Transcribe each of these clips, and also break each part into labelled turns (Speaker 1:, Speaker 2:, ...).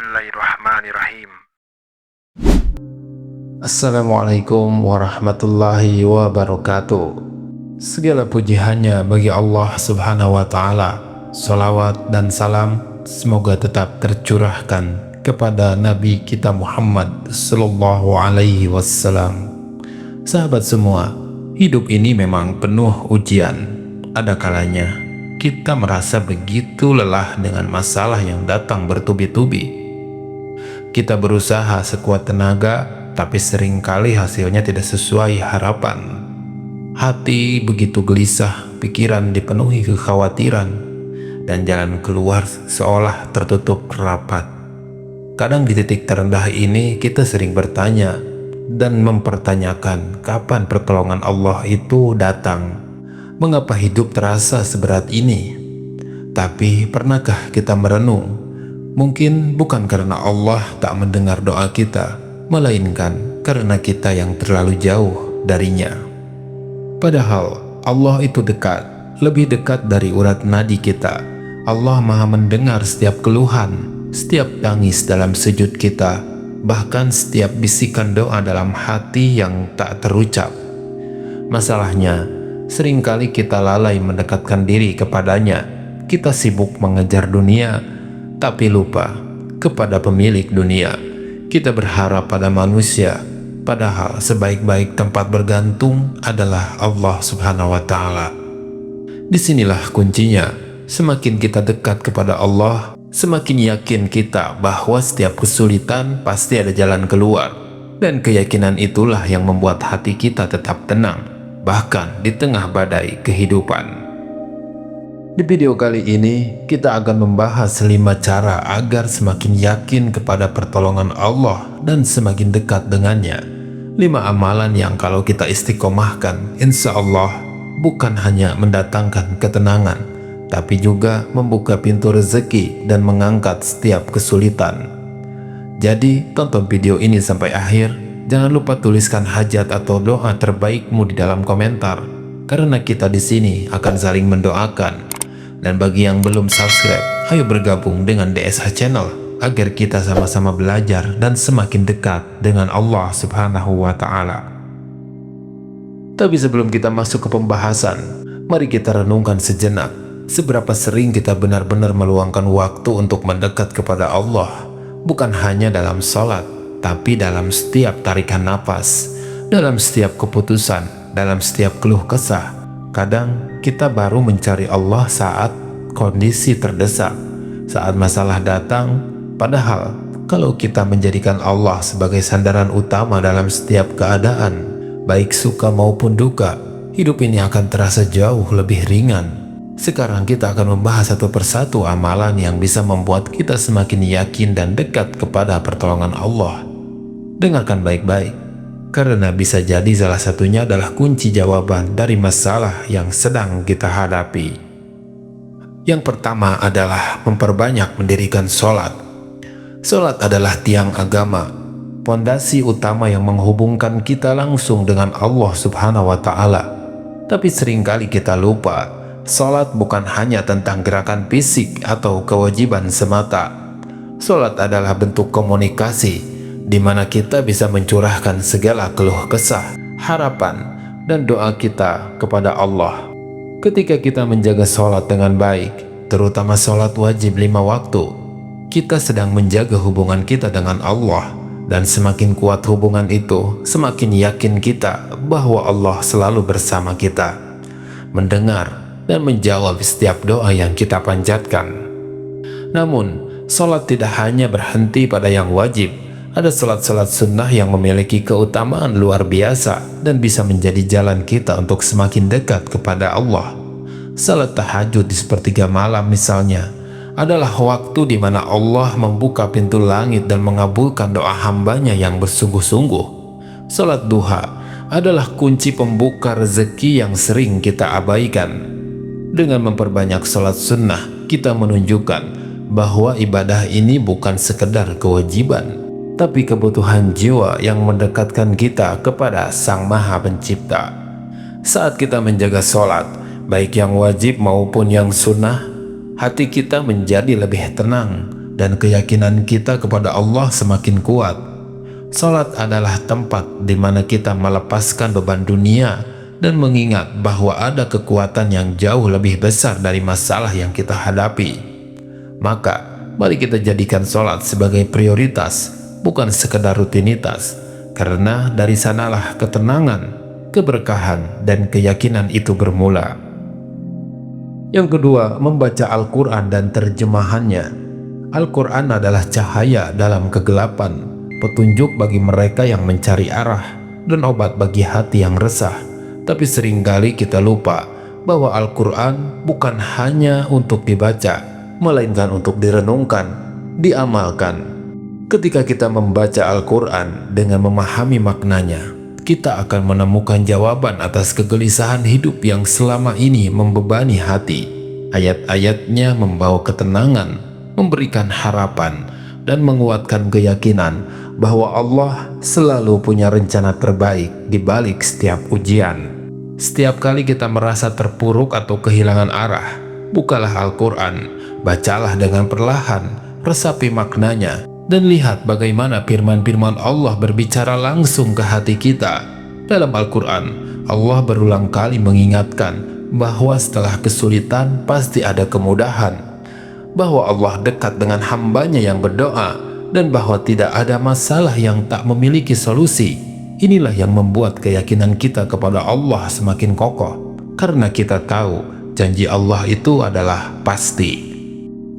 Speaker 1: Bismillahirrahmanirrahim.
Speaker 2: Assalamualaikum warahmatullahi wabarakatuh. Segala puji hanya bagi Allah subhanahu wa ta'ala. Salawat dan salam semoga tetap tercurahkan kepada Nabi kita Muhammad sallallahu alaihi wasallam. Sahabat semua, hidup ini memang penuh ujian. Ada kalanya kita merasa begitu lelah dengan masalah yang datang bertubi-tubi. Kita berusaha sekuat tenaga, tapi seringkali hasilnya tidak sesuai harapan. Hati begitu gelisah, pikiran dipenuhi kekhawatiran, dan jalan keluar seolah tertutup rapat. Kadang di titik terendah ini kita sering bertanya dan mempertanyakan kapan pertolongan Allah itu datang. Mengapa hidup terasa seberat ini? Tapi pernahkah kita merenung? Mungkin bukan karena Allah tak mendengar doa kita, melainkan karena kita yang terlalu jauh darinya. Padahal Allah itu dekat, lebih dekat dari urat nadi kita. Allah Maha mendengar setiap keluhan, setiap tangis dalam sujud kita, bahkan setiap bisikan doa dalam hati yang tak terucap. Masalahnya, seringkali kita lalai mendekatkan diri kepadanya. Kita sibuk mengejar dunia, tapi lupa kepada pemilik dunia. Kita berharap pada manusia, padahal sebaik-baik tempat bergantung adalah Allah subhanahu wa ta'ala. Disinilah kuncinya. Semakin kita dekat kepada Allah, semakin yakin kita bahwa setiap kesulitan pasti ada jalan keluar. Dan keyakinan itulah yang membuat hati kita tetap tenang, bahkan di tengah badai kehidupan. Di video kali ini, kita akan membahas 5 cara agar semakin yakin kepada pertolongan Allah dan semakin dekat dengannya. 5 amalan yang kalau kita istiqomahkan, insya Allah bukan hanya mendatangkan ketenangan, tapi juga membuka pintu rezeki dan mengangkat setiap kesulitan. Jadi, tonton video ini sampai akhir. Jangan lupa tuliskan hajat atau doa terbaikmu di dalam komentar, karena kita di sini akan saling mendoakan. Dan bagi yang belum subscribe, ayo bergabung dengan DSH Channel agar kita sama-sama belajar dan semakin dekat dengan Allah subhanahu wa ta'ala. Tapi sebelum kita masuk ke pembahasan, mari kita renungkan sejenak. Seberapa sering kita benar-benar meluangkan waktu untuk mendekat kepada Allah, bukan hanya dalam sholat, tapi dalam setiap tarikan napas, dalam setiap keputusan, dalam setiap keluh kesah. Kadang kita baru mencari Allah saat kondisi terdesak, saat masalah datang. Padahal kalau kita menjadikan Allah sebagai sandaran utama dalam setiap keadaan, baik suka maupun duka, hidup ini akan terasa jauh lebih ringan. Sekarang kita akan membahas satu persatu amalan yang bisa membuat kita semakin yakin dan dekat kepada pertolongan Allah. Dengarkan baik-baik, karena bisa jadi salah satunya adalah kunci jawaban dari masalah yang sedang kita hadapi. Yang pertama adalah memperbanyak mendirikan sholat. Sholat adalah tiang agama, pondasi utama yang menghubungkan kita langsung dengan Allah subhanahu wa ta'ala. Tapi seringkali kita lupa, sholat bukan hanya tentang gerakan fisik atau kewajiban semata. Sholat adalah bentuk komunikasi, di mana kita bisa mencurahkan segala keluh kesah, harapan, dan doa kita kepada Allah. Ketika kita menjaga sholat dengan baik, terutama sholat wajib 5 waktu, kita sedang menjaga hubungan kita dengan Allah. Dan semakin kuat hubungan itu, semakin yakin kita bahwa Allah selalu bersama kita, mendengar dan menjawab setiap doa yang kita panjatkan. Namun, sholat tidak hanya berhenti pada yang wajib. Ada salat-salat sunnah yang memiliki keutamaan luar biasa dan bisa menjadi jalan kita untuk semakin dekat kepada Allah. Salat tahajud di sepertiga malam misalnya, adalah waktu di mana Allah membuka pintu langit dan mengabulkan doa hambanya yang bersungguh-sungguh. Salat duha adalah kunci pembuka rezeki yang sering kita abaikan. Dengan memperbanyak salat sunnah, kita menunjukkan bahwa ibadah ini bukan sekedar kewajiban, tapi kebutuhan jiwa yang mendekatkan kita kepada Sang Maha Pencipta. Saat kita menjaga sholat, baik yang wajib maupun yang sunnah, hati kita menjadi lebih tenang, dan keyakinan kita kepada Allah semakin kuat. Salat adalah tempat di mana kita melepaskan beban dunia dan mengingat bahwa ada kekuatan yang jauh lebih besar dari masalah yang kita hadapi. Maka, mari kita jadikan salat sebagai prioritas, bukan sekedar rutinitas, karena dari sanalah ketenangan, keberkahan, dan keyakinan itu bermula. Yang kedua, membaca Al-Quran dan terjemahannya. Al-Quran adalah cahaya dalam kegelapan, petunjuk bagi mereka yang mencari arah, dan obat bagi hati yang resah. Tapi seringkali kita lupa bahwa Al-Quran bukan hanya untuk dibaca, melainkan untuk direnungkan, diamalkan. Ketika kita membaca Al-Quran dengan memahami maknanya, kita akan menemukan jawaban atas kegelisahan hidup yang selama ini membebani hati. Ayat-ayatnya membawa ketenangan, memberikan harapan, dan menguatkan keyakinan bahwa Allah selalu punya rencana terbaik di balik setiap ujian. Setiap kali kita merasa terpuruk atau kehilangan arah, bukalah Al-Quran, bacalah dengan perlahan, resapi maknanya, dan lihat bagaimana firman-firman Allah berbicara langsung ke hati kita. Dalam Al-Quran, Allah berulang kali mengingatkan bahwa setelah kesulitan pasti ada kemudahan, bahwa Allah dekat dengan hambanya yang berdoa, dan bahwa tidak ada masalah yang tak memiliki solusi. Inilah yang membuat keyakinan kita kepada Allah semakin kokoh, karena kita tahu janji Allah itu adalah pasti.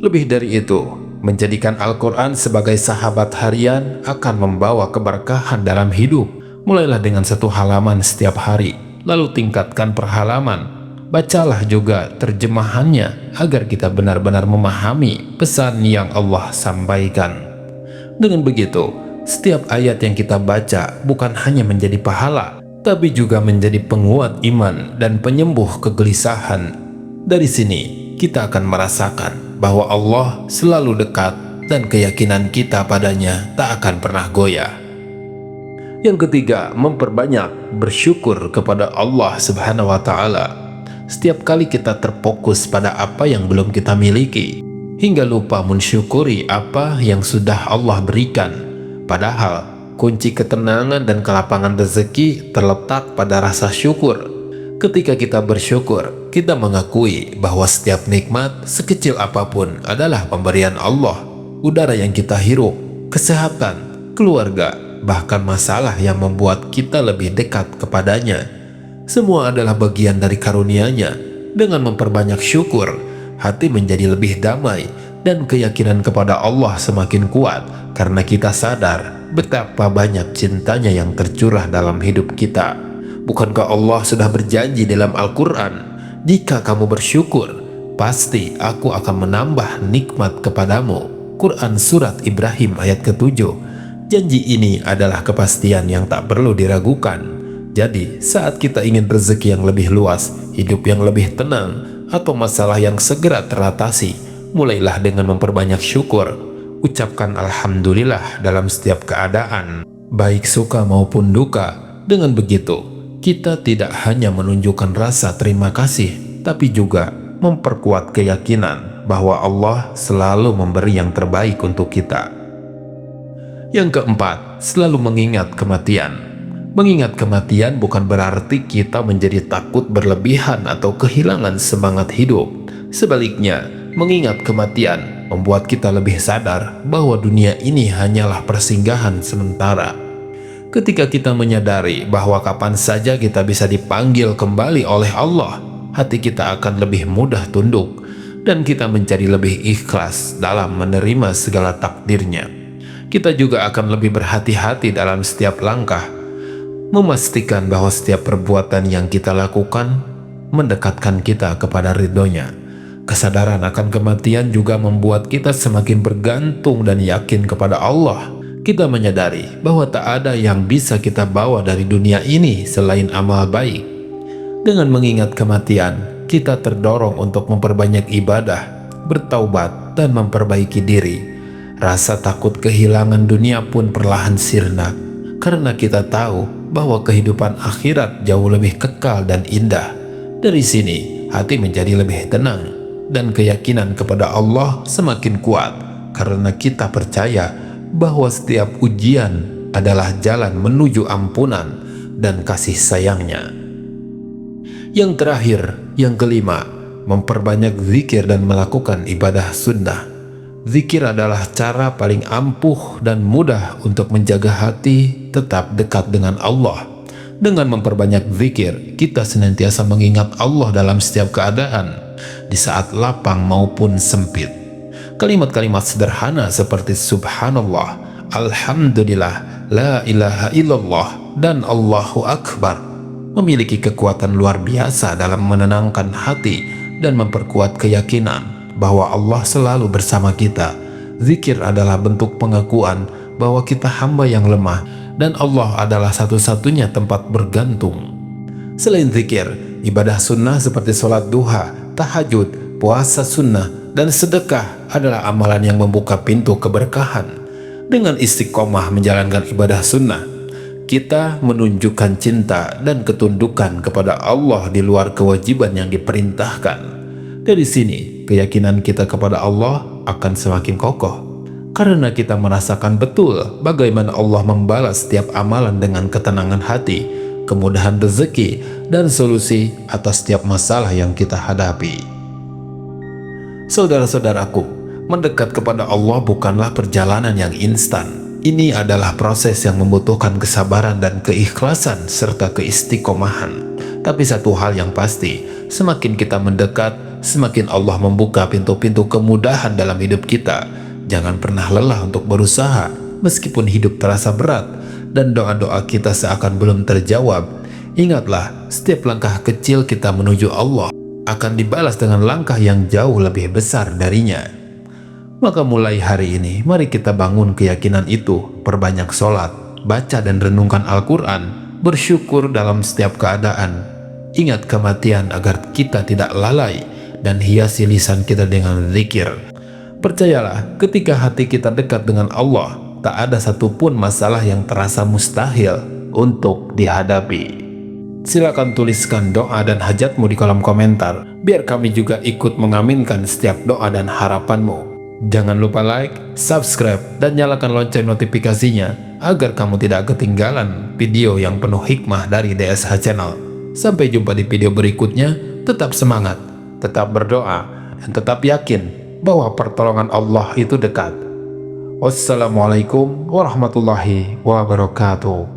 Speaker 2: Lebih dari itu, menjadikan Al-Quran sebagai sahabat harian akan membawa keberkahan dalam hidup. Mulailah dengan 1 halaman setiap hari, lalu tingkatkan per halaman. Bacalah juga terjemahannya agar kita benar-benar memahami pesan yang Allah sampaikan. Dengan begitu, setiap ayat yang kita baca bukan hanya menjadi pahala, tapi juga menjadi penguat iman dan penyembuh kegelisahan. Dari sini, kita akan merasakan bahwa Allah selalu dekat dan keyakinan kita padanya tak akan pernah goyah. Yang ketiga, memperbanyak bersyukur kepada Allah Subhanahu wa Ta'ala. Setiap kali kita terfokus pada apa yang belum kita miliki, hingga lupa mensyukuri apa yang sudah Allah berikan. Padahal, kunci ketenangan dan kelapangan rezeki terletak pada rasa syukur. Ketika kita bersyukur, kita mengakui bahwa setiap nikmat, sekecil apapun, adalah pemberian Allah. Udara yang kita hirup, kesehatan, keluarga, bahkan masalah yang membuat kita lebih dekat kepadanya. Semua adalah bagian dari karunia-Nya. Dengan memperbanyak syukur, hati menjadi lebih damai, dan keyakinan kepada Allah semakin kuat, karena kita sadar betapa banyak cintanya yang tercurah dalam hidup kita. Bukankah Allah sudah berjanji dalam Al-Quran, jika kamu bersyukur, pasti aku akan menambah nikmat kepadamu. Quran Surat Ibrahim ayat ke-7. Janji ini adalah kepastian yang tak perlu diragukan. Jadi, saat kita ingin rezeki yang lebih luas, hidup yang lebih tenang, atau masalah yang segera teratasi, mulailah dengan memperbanyak syukur. Ucapkan Alhamdulillah dalam setiap keadaan, baik suka maupun duka. Dengan begitu, kita tidak hanya menunjukkan rasa terima kasih, tapi juga memperkuat keyakinan bahwa Allah selalu memberi yang terbaik untuk kita. Yang keempat, selalu mengingat kematian. Mengingat kematian bukan berarti kita menjadi takut berlebihan atau kehilangan semangat hidup. Sebaliknya, mengingat kematian membuat kita lebih sadar bahwa dunia ini hanyalah persinggahan sementara. Ketika kita menyadari bahwa kapan saja kita bisa dipanggil kembali oleh Allah, hati kita akan lebih mudah tunduk, dan kita menjadi lebih ikhlas dalam menerima segala takdirnya. Kita juga akan lebih berhati-hati dalam setiap langkah, memastikan bahwa setiap perbuatan yang kita lakukan mendekatkan kita kepada ridhonya. Kesadaran akan kematian juga membuat kita semakin bergantung dan yakin kepada Allah. Kita menyadari bahwa tak ada yang bisa kita bawa dari dunia ini selain amal baik. Dengan mengingat kematian, kita terdorong untuk memperbanyak ibadah, bertaubat, dan memperbaiki diri. Rasa takut kehilangan dunia pun perlahan sirna, karena kita tahu bahwa kehidupan akhirat jauh lebih kekal dan indah. Dari sini, hati menjadi lebih tenang, dan keyakinan kepada Allah semakin kuat, karena kita percaya bahwa setiap ujian adalah jalan menuju ampunan dan kasih sayangnya. Yang terakhir, yang kelima, memperbanyak zikir dan melakukan ibadah sunnah. Zikir adalah cara paling ampuh dan mudah untuk menjaga hati tetap dekat dengan Allah. Dengan memperbanyak zikir, kita senantiasa mengingat Allah dalam setiap keadaan, di saat lapang maupun sempit. Kalimat-kalimat sederhana seperti Subhanallah, Alhamdulillah, La ilaha illallah, dan Allahu Akbar memiliki kekuatan luar biasa dalam menenangkan hati dan memperkuat keyakinan bahwa Allah selalu bersama kita. Zikir adalah bentuk pengakuan bahwa kita hamba yang lemah dan Allah adalah satu-satunya tempat bergantung. Selain zikir, ibadah sunnah seperti sholat duha, tahajud, puasa sunnah, dan sedekah adalah amalan yang membuka pintu keberkahan. Dengan istiqomah menjalankan ibadah sunnah, kita menunjukkan cinta dan ketundukan kepada Allah di luar kewajiban yang diperintahkan. Dari sini, keyakinan kita kepada Allah akan semakin kokoh, karena kita merasakan betul bagaimana Allah membalas setiap amalan dengan ketenangan hati, kemudahan rezeki, dan solusi atas setiap masalah yang kita hadapi. Saudara-saudaraku, mendekat kepada Allah bukanlah perjalanan yang instan. Ini adalah proses yang membutuhkan kesabaran dan keikhlasan serta keistiqomahan. Tapi satu hal yang pasti, semakin kita mendekat, semakin Allah membuka pintu-pintu kemudahan dalam hidup kita. Jangan pernah lelah untuk berusaha, meskipun hidup terasa berat dan doa-doa kita seakan belum terjawab. Ingatlah, setiap langkah kecil kita menuju Allah akan dibalas dengan langkah yang jauh lebih besar darinya. Maka mulai hari ini, mari kita bangun keyakinan itu, perbanyak sholat, baca dan renungkan Al-Quran, bersyukur dalam setiap keadaan. Ingat kematian agar kita tidak lalai, dan hiasi lisan kita dengan zikir. Percayalah, ketika hati kita dekat dengan Allah, tak ada satupun masalah yang terasa mustahil untuk dihadapi. Silakan tuliskan doa dan hajatmu di kolom komentar, biar kami juga ikut mengaminkan setiap doa dan harapanmu. Jangan lupa like, subscribe, dan nyalakan lonceng notifikasinya agar kamu tidak ketinggalan video yang penuh hikmah dari DSH Channel. Sampai jumpa di video berikutnya. Tetap semangat, tetap berdoa, dan tetap yakin bahwa pertolongan Allah itu dekat. Wassalamualaikum warahmatullahi wabarakatuh.